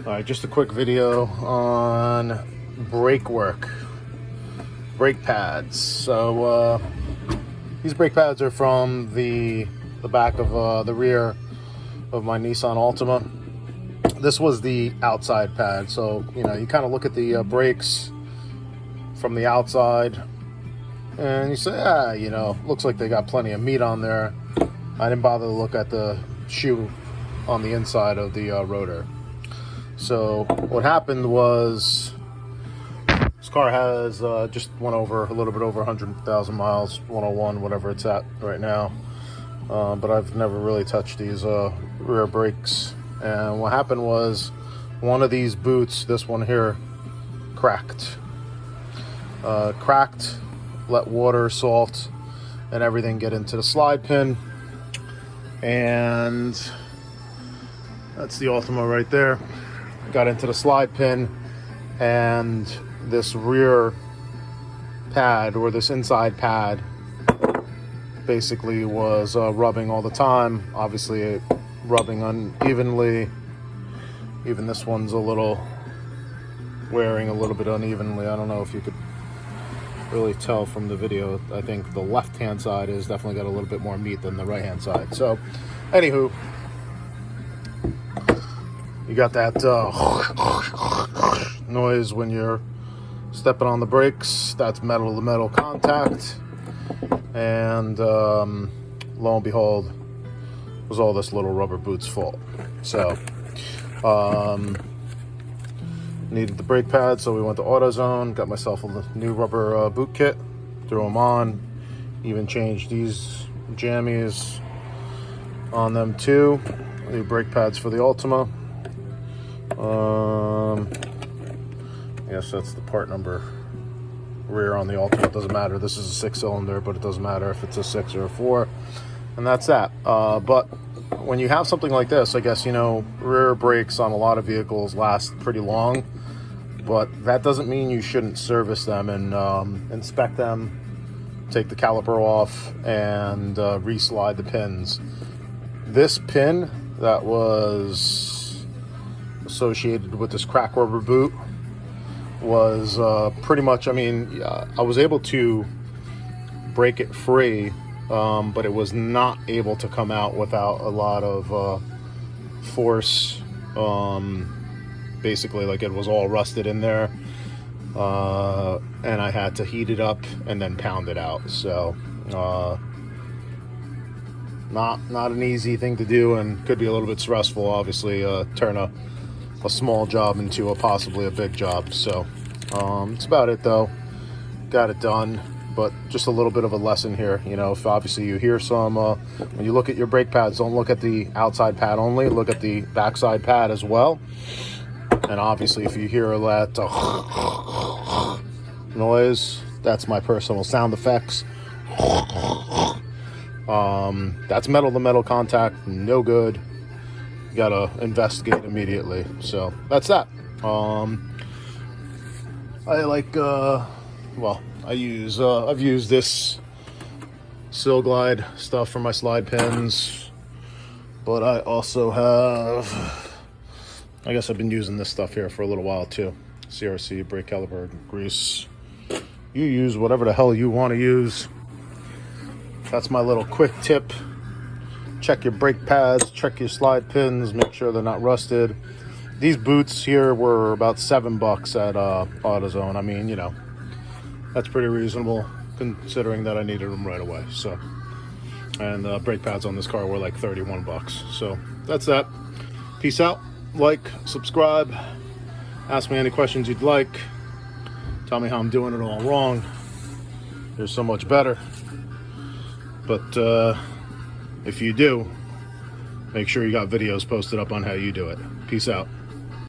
All right, just a quick video on brake work, brake pads. So these brake pads are from the back of the rear of my Nissan Altima. This was the outside pad, so you know you kind of look at the brakes from the outside, and you say, you know, looks like they got plenty of meat on there. I didn't bother to look at the shoe on the inside of the rotor. So what happened was this car has just went over a little bit over 100,000 miles, 101, whatever it's at right now. But I've never really touched these rear brakes. And what happened was one of these boots, this one here, cracked. Let water, salt, and everything get into the slide pin. And that's the Altima right there. Got into the slide pin, and this rear pad, or this inside pad, basically was rubbing all the time. Obviously rubbing unevenly. Even this one's a little wearing a little bit unevenly. I don't know if you could really tell from the video. I think the left hand side is definitely got a little bit more meat than the right hand side. So anywho, you got that noise when you're stepping on the brakes. That's metal to metal contact. And lo and behold, it was all this little rubber boot's fault. So needed the brake pad, so we went to AutoZone, got myself a new rubber boot kit, threw them on, even changed these jammies on them too. New brake pads for the Altima. Yes, that's the part number rear on the Altima. It doesn't matter. This is a 6-cylinder, but it doesn't matter if it's a 6 or a 4. And that's that. But when you have something like this, I guess, you know, rear brakes on a lot of vehicles last pretty long. But that doesn't mean you shouldn't service them and inspect them, take the caliper off, and re-slide the pins. This pin that was associated with this crack rubber boot was pretty much, I mean, I was able to break it free, but it was not able to come out without a lot of force. Basically, like, it was all rusted in there, and I had to heat it up and then pound it out. So not an easy thing to do, and could be a little bit stressful, obviously, turn a small job into possibly a big job. So it's about it though. Got it done. But just a little bit of a lesson here, you know, if obviously you hear some when you look at your brake pads, don't look at the outside pad only, look at the backside pad as well. And obviously if you hear that noise, that's my personal sound effects. That's metal to metal contact, no good. You gotta investigate immediately. So that's that. I like well, I've used this Sil Glide stuff for my slide pins, but I also have, I guess I've been using this stuff here for a little while too. CRC, brake caliper, grease. You use whatever the hell you want to use. That's my little quick tip. Check your brake pads, check your slide pins, make sure they're not rusted. These boots here were about $7 at AutoZone. I mean, you know, that's pretty reasonable considering that I needed them right away. So, and the brake pads on this car were like $31. So that's that. Peace out. Like, subscribe, ask me any questions you'd like. Tell me how I'm doing it all wrong. There's so much better. But if you do, make sure you got videos posted up on how you do it. Peace out.